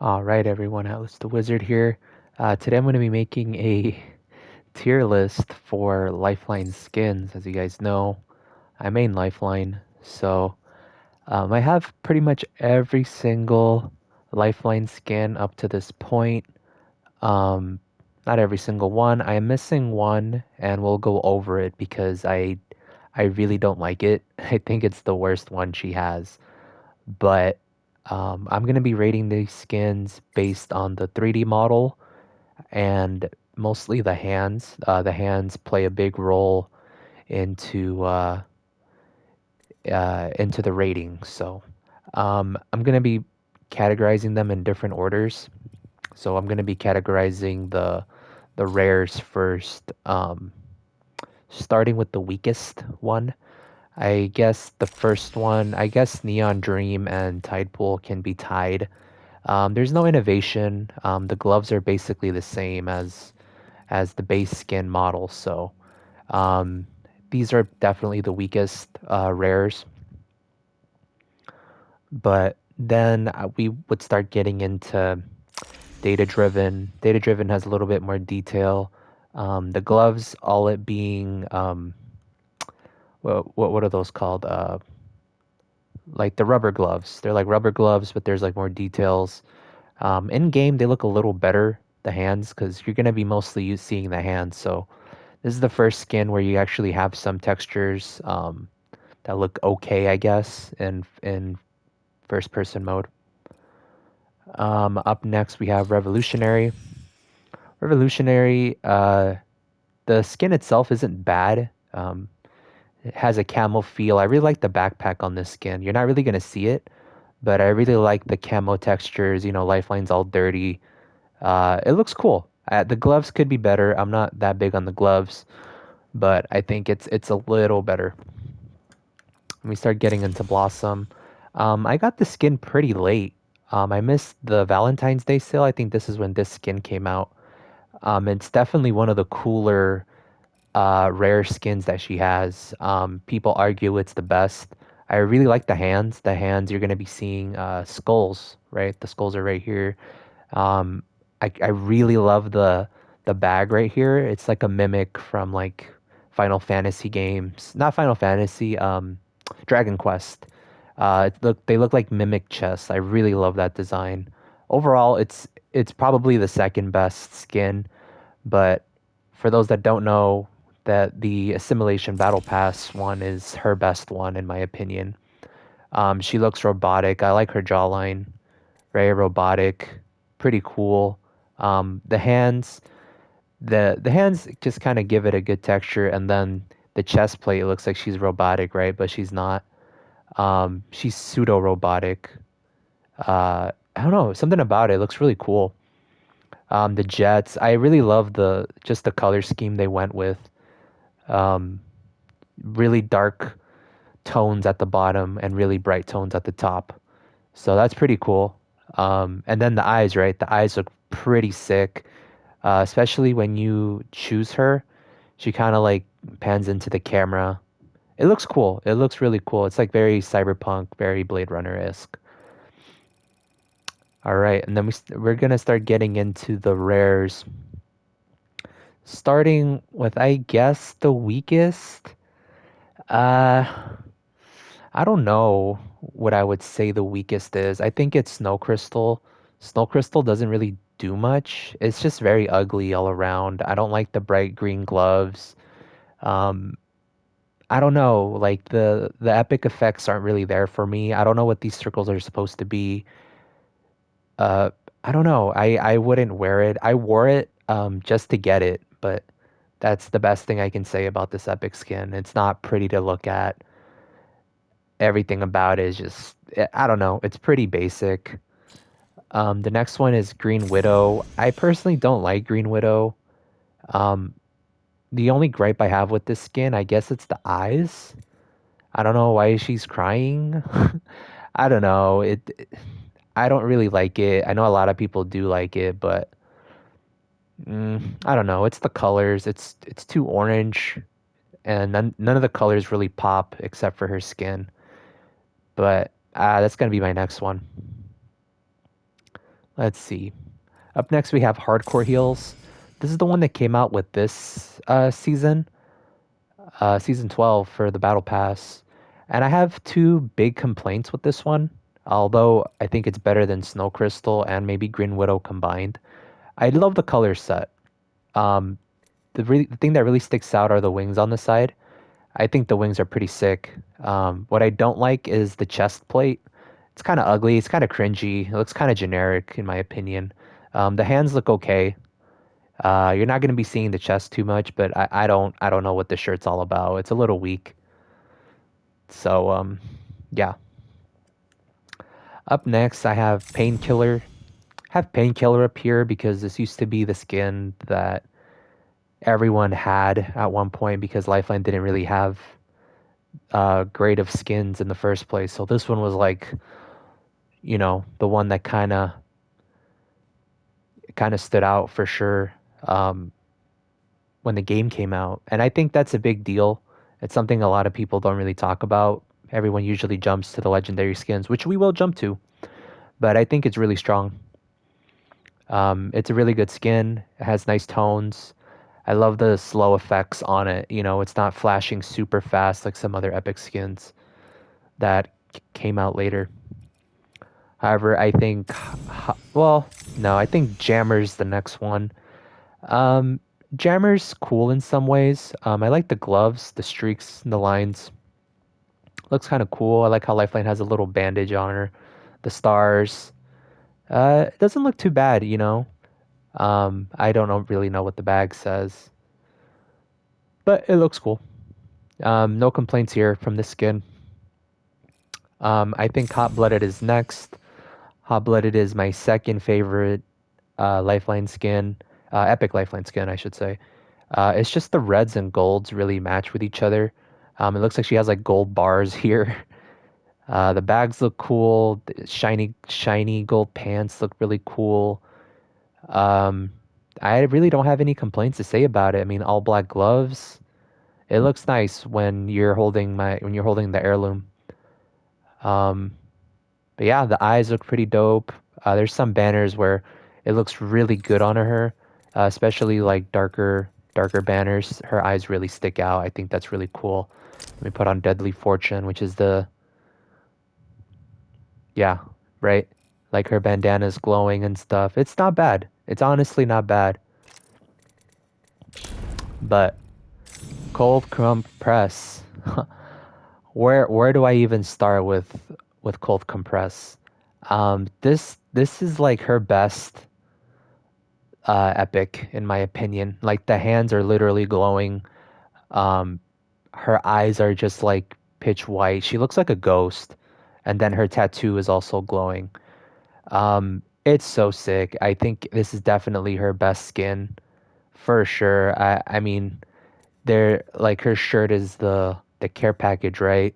All right, everyone, Atlas the Wizard here. Today I'm going to be making a tier list for Lifeline skins. As you guys know, I main Lifeline, so I have pretty much every single Lifeline skin up to this point. Um, Not every single one. I am missing one, and we'll go over it because I really don't like it. I think it's the worst one she has. But I'm gonna be rating these skins based on the 3D model and mostly the hands. The hands play a big role into the rating. So I'm gonna be categorizing them in different orders. So I'm gonna be categorizing the rares first, starting with the weakest one. I guess the first one, I guess Neon Dream and Tide Pool can be tied. There's no innovation. The gloves are basically the same as the base skin model, so um, these are definitely the weakest rares. But then we would start getting into data driven. Data driven has a little bit more detail. The gloves, all it being what are those called? Like the rubber gloves. They're like rubber gloves, but there's like more details. In game, they look a little better, the hands, because you're going to be mostly seeing the hands. So this is the first skin where you actually have some textures that look okay, I guess, in first person mode. Up next, we have Revolutionary. Revolutionary, the skin itself isn't bad. It has a camo feel. I really like the backpack on this skin. You're not really going to see it, but I really like the camo textures. Lifeline's all dirty. It looks cool. The gloves could be better. I'm not that big on the gloves, but I think it's a little better. When we start getting into Blossom, I got the skin pretty late. I missed the Valentine's Day sale. I think this is when this skin came out. It's definitely one of the cooler rare skins that she has. People argue it's the best. I really like the hands. The hands, you're gonna be seeing skulls, right? The skulls are right here. Um, I really love the bag right here. It's like a mimic from like Final Fantasy games, not Final Fantasy, Dragon Quest. They look like mimic chests. I really love that design. Overall, it's probably the second best skin, but for those that don't know, that the Assimilation Battle Pass one is her best one in my opinion. She looks robotic. I like her jawline, very robotic, pretty cool. The hands, the hands just kind of give it a good texture, and then the chest plate looks like she's robotic, right? But she's not. She's pseudo robotic. I don't know, something about it looks really cool. The jets, I really love the just the color scheme they went with. Um, Really dark tones at the bottom and really bright tones at the top. So that's pretty cool. And then the eyes, right? The eyes look pretty sick, especially when you choose her. She kind of like pans into the camera. It looks cool. It looks really cool. It's like very cyberpunk, very Blade Runner-esque. All right, and then we're gonna start getting into the rares, starting with I guess the weakest. Uh, I don't know what I would say the weakest is. I think it's Snow Crystal. Snow Crystal doesn't really do much. It's just very ugly all around. I don't like the bright green gloves. Um, I don't know, like the epic effects aren't really there for me. I don't know what these circles are supposed to be. Uh, I don't know. I wouldn't wear it. I wore it just to get it, but that's the best thing I can say about this epic skin. It's not pretty to look at. Everything about it is just I don't know. It's pretty basic. The next one is Green Widow. I personally don't like Green Widow. Um, the only gripe I have with this skin, I guess it's the eyes. I don't know why she's crying. I don't know. I don't really like it. I know a lot of people do like it, but I don't know. It's the colors. It's too orange, and none of the colors really pop except for her skin. But that's gonna be my next one. Let's see. Up next, we have Hardcore Heels. This is the one that came out with this season, season 12 for the Battle Pass. And I have two big complaints with this one, although I think it's better than Snow Crystal and maybe Green Widow combined. I love the color set. Um, the thing that really sticks out are the wings on the side. I think the wings are pretty sick. What I don't like is the chest plate. It's kind of ugly. It's kind of cringy. It looks kind of generic in my opinion. The hands look okay. You're not going to be seeing the chest too much, but I don't know what the shirt's all about. It's a little weak. So yeah. Up next, I have Painkiller. Have Painkiller up here because this used to be the skin that everyone had at one point because Lifeline didn't really have grade of skins in the first place. So this one was like, the one that kind of stood out for sure um, when the game came out. And I think that's a big deal. It's something a lot of people don't really talk about. Everyone usually jumps to the legendary skins, which we will jump to, but I think it's really strong. It's a really good skin. It has nice tones. I love the slow effects on it. It's not flashing super fast like some other epic skins that came out later. However, I think, well, no, I think Jammer's the next one. Um, Jammer's cool in some ways. I like the gloves, the streaks, and the lines. Looks kind of cool. I like how Lifeline has a little bandage on her. The stars. It doesn't look too bad. I don't really know what the bag says, but it looks cool. No complaints here from this skin. I think Hot Blooded is next. Hot Blooded is my second favorite Lifeline skin, Epic Lifeline skin, I should say. It's just the reds and golds really match with each other. It looks like she has like gold bars here. The bags look cool. The shiny gold pants look really cool. Um, I really don't have any complaints to say about it. I mean, all black gloves. It looks nice when you're holding the heirloom. Um, but yeah, the eyes look pretty dope. There's some banners where it looks really good on her, especially like darker banners. Her eyes really stick out. I think that's really cool. Let me put on Deadly Fortune, which is yeah, right? Like her bandana's glowing and stuff. It's not bad. It's honestly not bad. But Cold Compress, where do I even start with Cold Compress? This is like her best epic in my opinion. Like the hands are literally glowing. Um, her eyes are just like pitch white. She looks like a ghost, and then her tattoo is also glowing. It's so sick. I think this is definitely her best skin for sure. I mean, they're like her shirt is the care package, right?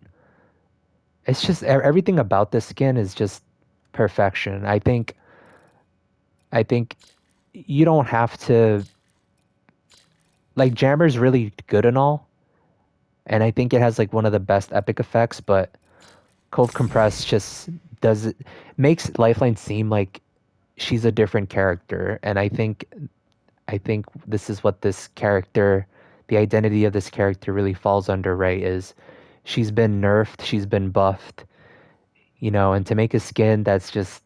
It's just everything about this skin is just perfection. I think you don't have to like Jammer's really good and all, and I think it has like one of the best epic effects, but Cold Compress just does it makes Lifeline seem like she's a different character, and I think this is what this character, the identity of this character really falls under, right? Is she's been nerfed, she's been buffed, and to make a skin that's just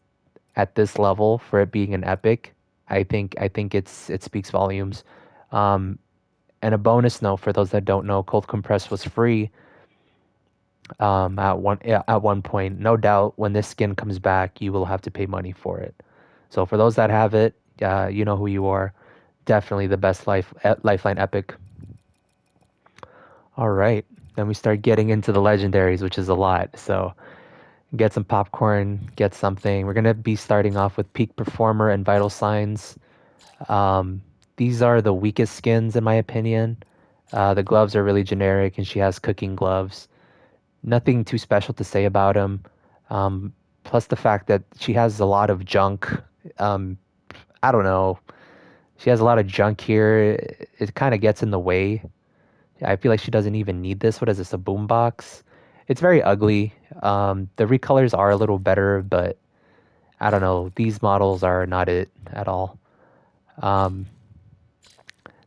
at this level for it being an epic, I think it speaks volumes. Um, and a bonus note for those that don't know, Cold Compress was free at one point. No doubt, when this skin comes back, you will have to pay money for it. So for those that have it, you know who you are. Definitely the best Lifeline epic. All right, then we start getting into the legendaries, which is a lot. So get some popcorn, get something. We're gonna be starting off with Peak Performer and Vital Signs. Um, these are the weakest skins in my opinion. The gloves are really generic, and she has cooking gloves. Nothing too special to say about them. Um, Plus the fact that she has a lot of junk. Um, I don't know. She has a lot of junk here. It kind of gets in the way. I feel like she doesn't even need this. What is this? A boombox? It's very ugly. The recolors are a little better, but I don't know. These models are not it at all. Um,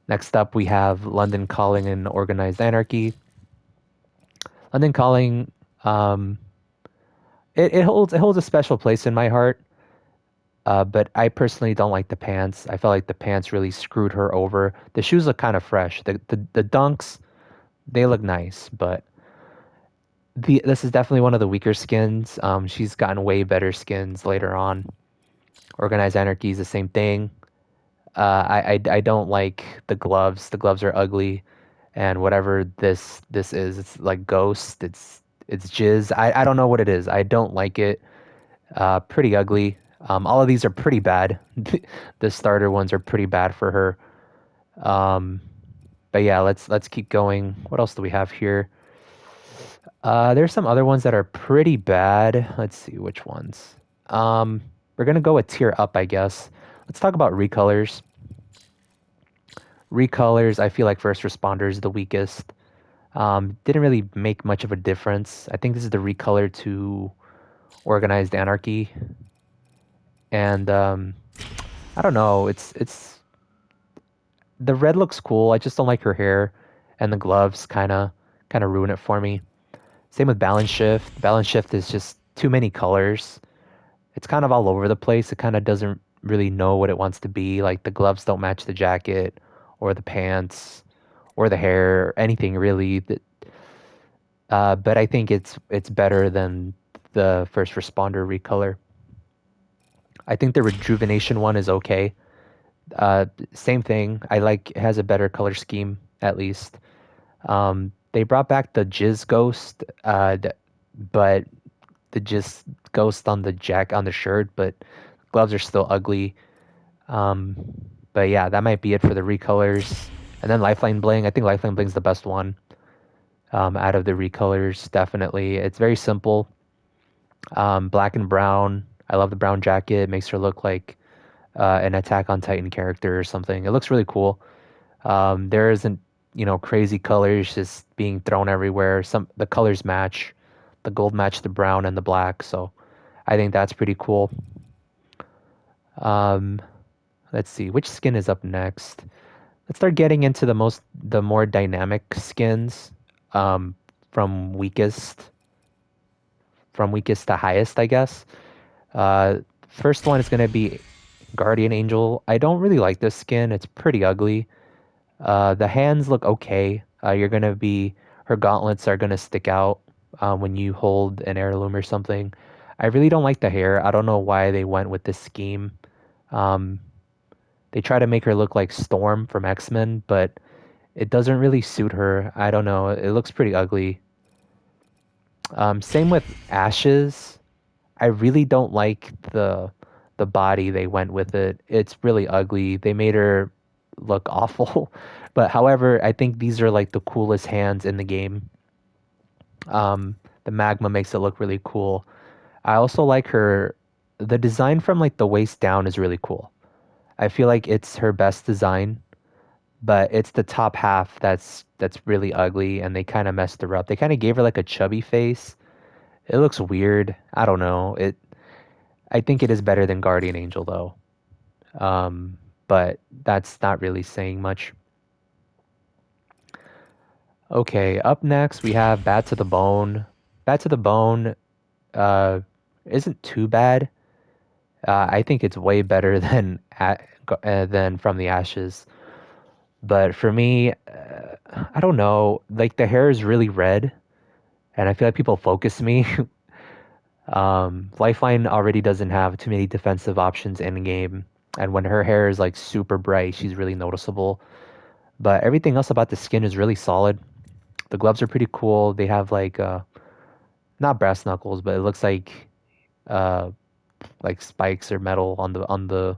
Next up, we have London Calling and Organized Anarchy. London Calling, um, it holds a special place in my heart. But I personally don't like the pants. I felt like the pants really screwed her over. The shoes look kind of fresh. The dunks, they look nice, but this is definitely one of the weaker skins. She's gotten way better skins later on. Organized Anarchy is the same thing. I don't like the gloves. The gloves are ugly, and whatever this is, it's like ghost. It's jizz. I don't know what it is. I don't like it. Pretty ugly. All of these are pretty bad. The starter ones are pretty bad for her. Um, but yeah, let's keep going. What else do we have here? There's some other ones that are pretty bad. Let's see which ones. Um, we're gonna go a tier up, I guess. Let's talk about recolors. Recolors, I feel like first responders is the weakest. Didn't really make much of a difference. I think this is the recolor to organized anarchy, and I don't know. It's the red looks cool. I just don't like her hair, and the gloves kind of ruin it for me. Same with balance shift. Balance shift is just too many colors. It's kind of all over the place. It kind of doesn't really know what it wants to be. Like the gloves don't match the jacket, or the pants, or the hair, or anything really. But I think it's better than the first responder recolor. I think the rejuvenation one is okay. Same thing. I like it has a better color scheme at least. They brought back the Jizz Ghost, but the Jizz Ghost on the jack on the shirt, but gloves are still ugly. Um, but yeah, that might be it for the recolors. And then Lifeline Bling. I think Lifeline Bling's the best one out of the recolors. Definitely, it's very simple. Black and brown. I love the brown jacket. It makes her look like an Attack on Titan character or something. It looks really cool. There isn't, crazy colors just being thrown everywhere. The colors match. The gold match the brown and the black, so I think that's pretty cool. Um, let's see, which skin is up next? Let's start getting into the more dynamic skins. Um, from weakest to highest, I guess. First one is gonna be Guardian Angel. I don't really like this skin. It's pretty ugly. The hands look okay. Her gauntlets are gonna stick out when you hold an heirloom or something. I really don't like the hair. I don't know why they went with this scheme. Um, they try to make her look like Storm from X-Men, but it doesn't really suit her. I don't know. It looks pretty ugly. Same with Ashes. I really don't like the body they went with it. It's really ugly. They made her look awful. But however, I think these are like the coolest hands in the game. The magma makes it look really cool. I also like the design from like the waist down is really cool. I feel like it's her best design, but it's the top half that's really ugly and they kind of messed her up. They kind of gave her like a chubby face. It looks weird. I don't know. I think it is better than Guardian Angel though. Um, but that's not really saying much. Okay, up next we have Bat to the Bone. Bat to the Bone uh, isn't too bad. I think it's way better than From the Ashes. But for me, I don't know. Like the hair is really red, and I feel like people focus me. Lifeline already doesn't have too many defensive options in game, and when her hair is like super bright, she's really noticeable. But everything else about the skin is really solid. The gloves are pretty cool. They have like not brass knuckles, but it looks uh like spikes or metal on the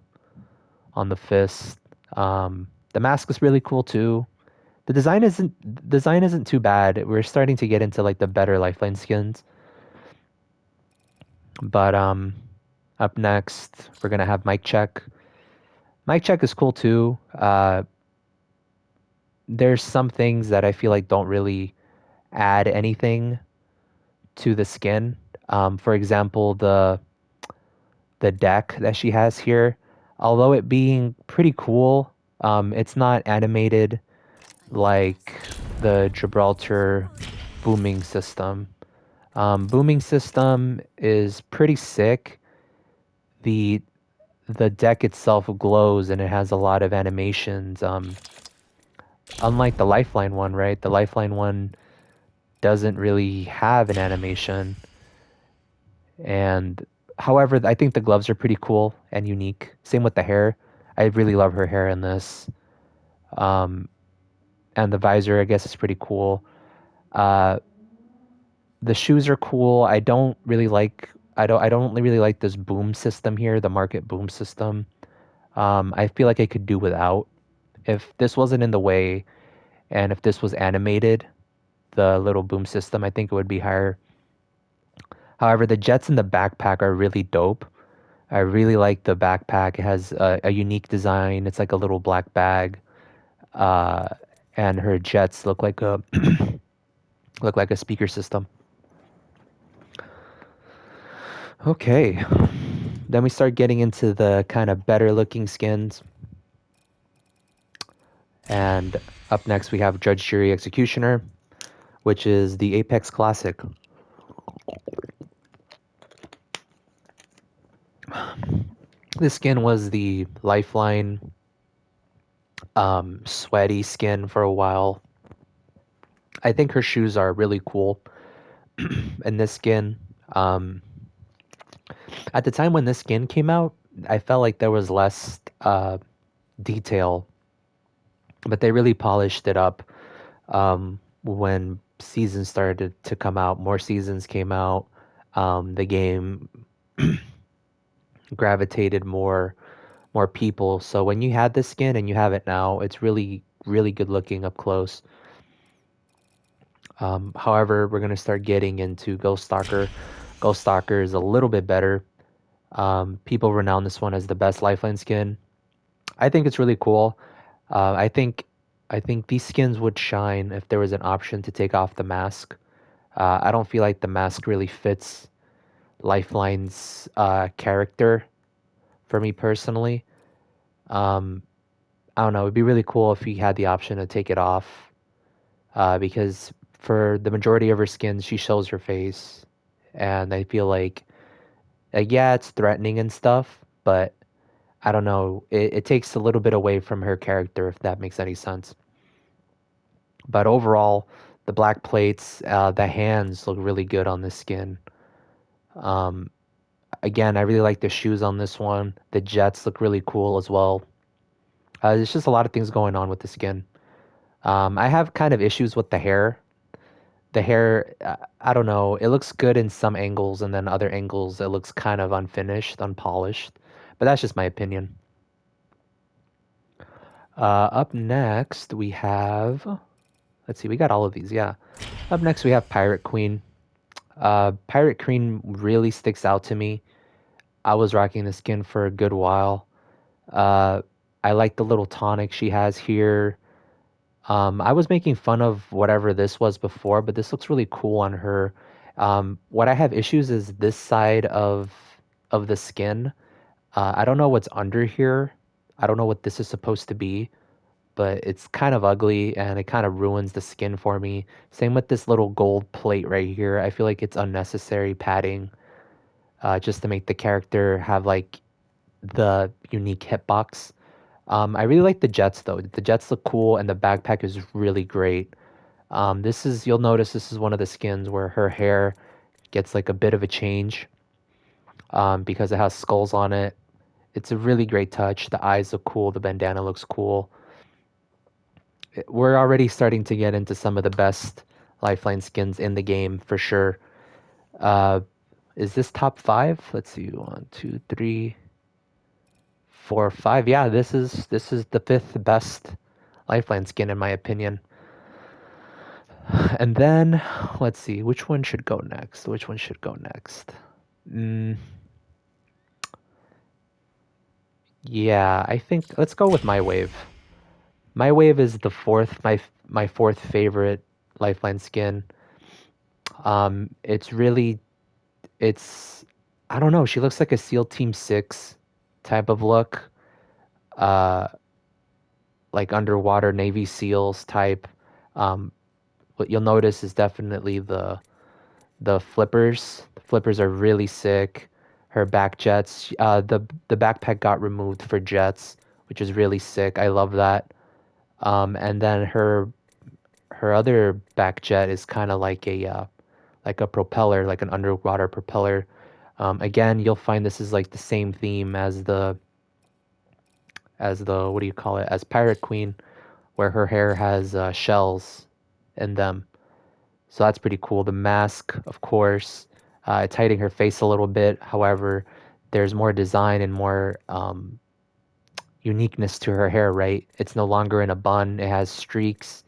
fist. The mask is really cool too. The design isn't too bad. We're starting to get into like the better Lifeline skins. But up next we're gonna have Mike Check. Mike Check is cool too. There's some things that I feel like don't really add anything to the skin. For example, the deck that she has here. Although it being pretty cool, it's not animated like the Gibraltar booming system. Booming system is pretty sick. The the deck itself glows and it has a lot of animations. Unlike the Lifeline one, right? The Lifeline one doesn't really have an animation. And however, I think the gloves are pretty cool and unique. Same with the hair. I really love her hair in this. Um, and the visor, I guess, is pretty cool. Uh, the shoes are cool. I don't really like this boom system here, the market boom system. I feel like I could do without. If this wasn't in the way and if this was animated, the little boom system, I think it would be higher. However, the jets in the backpack are really dope. I really like the backpack. It has a unique design. It's like a little black bag. Uh, and her jets look like a look like a speaker system. Okay. Then we start getting into the kind of better looking skins. And up next we have Judge, Jury, Executioner, which is the Apex Classic. This skin was the Lifeline sweaty skin for a while. I think her shoes are really cool in this skin. Um, at the time when this skin came out, I felt like there was less detail, but they really polished it up when seasons started to come out. More seasons came out. The game gravitated more people. So when you had this skin and you have it now, it's really good looking up close. However, we're gonna start getting into Ghost Stalker. Ghost Stalker is a little bit better. People renown this one as the best Lifeline skin. I think it's really cool. Uh, I think I think these skins would shine if there was an option to take off the mask. I don't feel like the mask really fits Lifeline's character for me personally. Um, I don't know. It'd be really cool if he had the option to take it off because for the majority of her skins, she shows her face, and I feel like yeah, it's threatening and stuff, but I don't know. It takes a little bit away from her character, if that makes any sense. But overall, the black plates, the hands look really good on this skin. Um, Again, I really like the shoes on this one. The jets look really cool as well. There's just a lot of things going on with the skin. I have kind of issues with the hair. The hair, I don't know. It looks good in some angles, and then other angles, it looks kind of unfinished, unpolished. But that's just my opinion. Up next, we have. Let's see, we got all of these, yeah. Up next, we have Pirate Queen. Pirate Queen really sticks out to me. I was rocking the skin for a good while. Uh, I like the little tonic she has here. I was making fun of whatever this was before, but this looks really cool on her. What I have issues is this side of the skin. I don't know what's under here. I don't know what this is supposed to be, but it's kind of ugly and it kind of ruins the skin for me. Same with this little gold plate right here. I feel like it's unnecessary padding just to make the character have like the unique hitbox. I really like the jets though. The jets look cool and the backpack is really great. You'll notice this is one of the skins where her hair gets like a bit of a change because it has skulls on it. It's a really great touch. The eyes look cool. The bandana looks cool. We're already starting to get into some of the best Lifeline skins in the game for sure. Uh, is this top five? Let's see. One, two, three, four, five. Yeah, this is the fifth best Lifeline skin in my opinion. And then let's see, which one should go next? Which one should go next? Mm, yeah, I think let's go with My Wave. My Wave is the my fourth favorite Lifeline skin. It's really it's I don't know. She looks like a SEAL Team 6 type of look. Uh, like underwater Navy SEALs type. Um, what you'll notice is definitely the flippers. The flippers are really sick. Her back jets. The backpack got removed for jets, which is really sick. I love that. And then her other back jet is kind of like a propeller, like an underwater propeller. Again, you'll find this is like the same theme as the what do you call it? As Pirate Queen, where her hair has shells in them. So that's pretty cool. The mask, of course, it's hiding her face a little bit. However, there's more design and more uniqueness to her hair, right? It's no longer in a bun. It has streaks.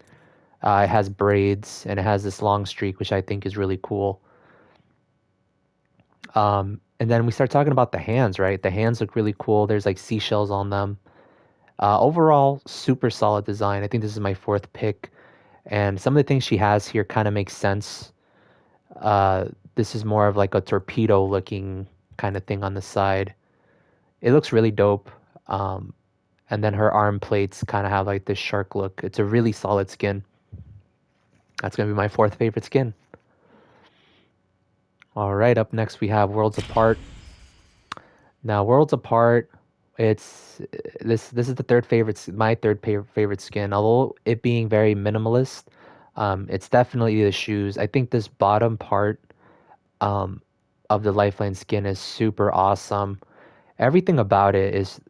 It has braids, and it has this long streak, which I think is really cool. And then we start talking about the hands, right? The hands look really cool. There's like seashells on them. Overall, super solid design. I think this is my fourth pick. And some of the things she has here kind of make sense. Uh, this is more of like a torpedo looking kind of thing on the side. It looks really dope. Um, and then her arm plates kind of have like this shark look. It's a really solid skin. That's going to be my fourth favorite skin. All right, up next we have Worlds Apart. Now, Worlds Apart, it's this is the third favorite, my third favorite skin. Although it being very minimalist, it's definitely the shoes. I think this bottom part um, of the Lifeline skin is super awesome. Everything about it is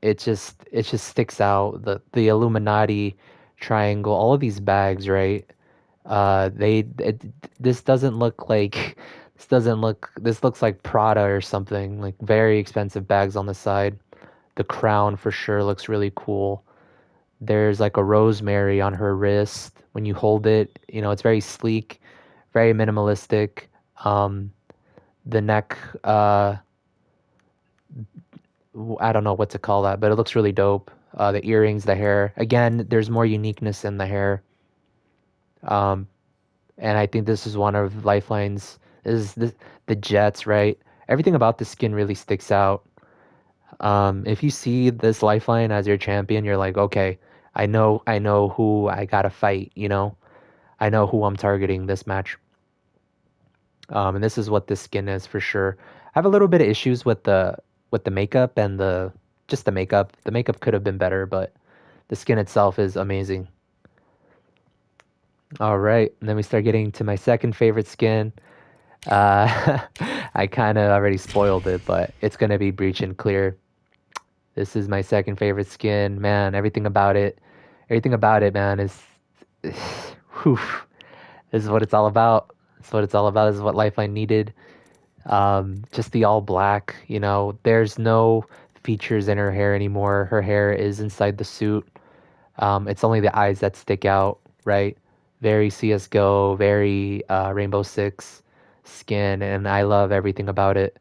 it just sticks out. The Illuminati triangle, all of these bags, right? This doesn't look like this looks like Prada or something, like very expensive bags on the side. The crown for sure looks really cool. There's like a rosemary on her wrist. When you hold it, it's very sleek, very minimalistic. Um, the neck, I don't know what to call that, but it looks really dope. The earrings, the hair. Again, there's more uniqueness in the hair. Um, and I think this is one of Lifeline's is the jets, right? Everything about the skin really sticks out. If you see this Lifeline as your champion, you're like, okay, I know who I gotta fight. I know who I'm targeting this match. And this is what this skin is for sure. I have a little bit of issues with the makeup and the just the makeup. The makeup could have been better, but the skin itself is amazing. All right, and then we start getting to my second favorite skin. I kind of already spoiled it, but it's gonna be Breach and Clear. This is my second favorite skin. Man, everything about it, man, whew, this is what it's all about. This is what it's all about. This is what Lifeline needed. Just the all black, there's no features in her hair anymore. Her hair is inside the suit. It's only the eyes that stick out, right? Very CSGO, very Rainbow Six skin, and I love everything about it.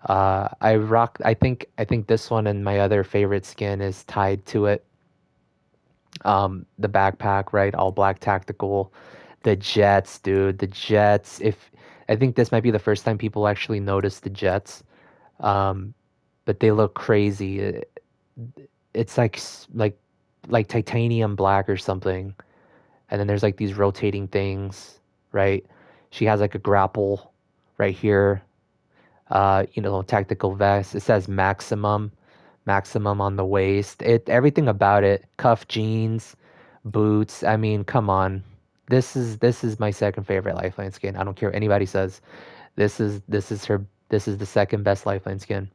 I think this one and my other favorite skin is tied to it. The backpack, right? All black tactical. The jets, dude. The jets. If I think this might be the first time people actually notice the jets. Um, but they look crazy. It's like titanium black or something. And then there's like these rotating things, right? She has like a grapple right here. Tactical vest. It says maximum on the waist. Everything about it. Cuff jeans, boots. I mean, come on. This is my second favorite Lifeline skin. I don't care what anybody says. This is the second best Lifeline skin.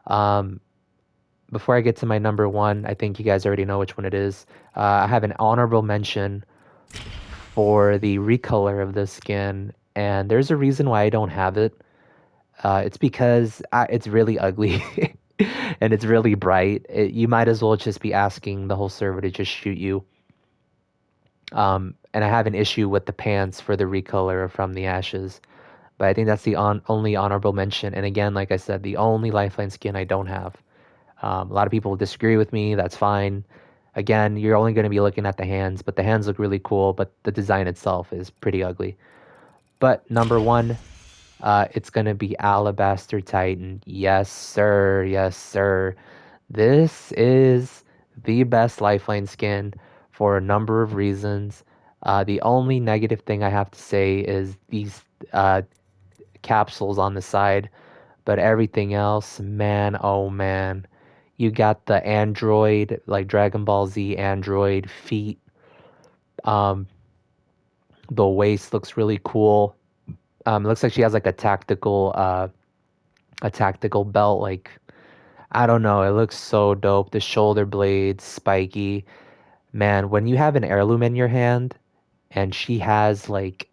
Um, Before I get to my number one, I think you guys already know which one it is. I have an honorable mention for the recolor of this skin, and there's a reason why I don't have it. It's because it's really ugly and it's really bright. You might as well just be asking the whole server to just shoot you. And I have an issue with the pants for the recolor from the ashes. But I think that's the only honorable mention. And again, like I said, the only Lifeline skin I don't have. A lot of people disagree with me. That's fine. Again, you're only going to be looking at the hands, but the hands look really cool. But the design itself is pretty ugly. But number one, It's gonna be Alabaster Titan. Yes, sir. Yes, sir. This is the best Lifeline skin for a number of reasons. The only negative thing I have to say is these uh, capsules on the side, but everything else, man, oh man. You got the android, like Dragon Ball Z android feet. Um, the waist looks really cool. It looks like she has like a tactical belt. Like I don't know, it looks so dope. The shoulder blades, spiky. Man, when you have an heirloom in your hand and she has like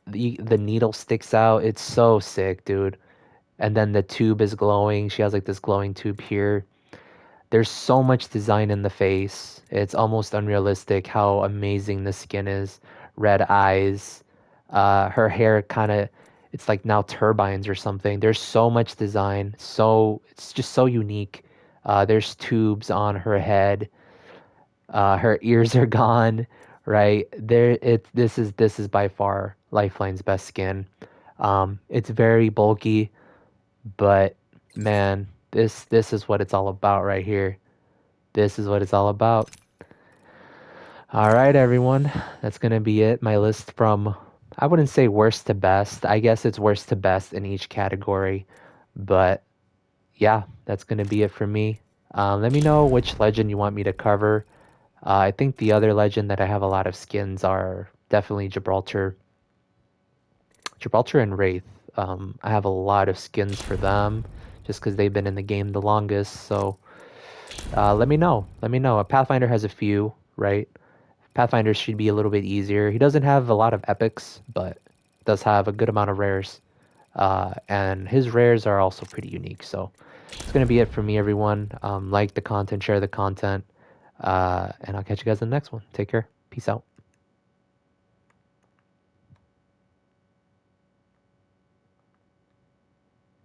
the needle sticks out, it's so sick, dude. And then the tube is glowing. She has like this glowing tube here. There's so much design in the face. It's almost unrealistic how amazing the skin is. Red eyes. Her hair kind of, it's like now turbines or something. There's so much design. So it's just so unique. There's tubes on her head. Her ears are gone, right? This is by far Lifeline's best skin. It's very bulky, but man, this is what it's all about right here. This is what it's all about. All right, everyone. That's going to be it. My list from, I wouldn't say worst to best. I guess it's worst to best in each category. But yeah, that's going to be it for me. Let me know which legend you want me to cover. I think the other legend that I have a lot of skins are definitely Gibraltar and Wraith. I have a lot of skins for them just because they've been in the game the longest. So let me know. Let me know. A Pathfinder has a few, right? Pathfinder should be a little bit easier. He doesn't have a lot of epics, but does have a good amount of rares. And his rares are also pretty unique. So it's going to be it for me, everyone. Like the content, share the content. And I'll catch you guys in the next one. Take care. Peace out.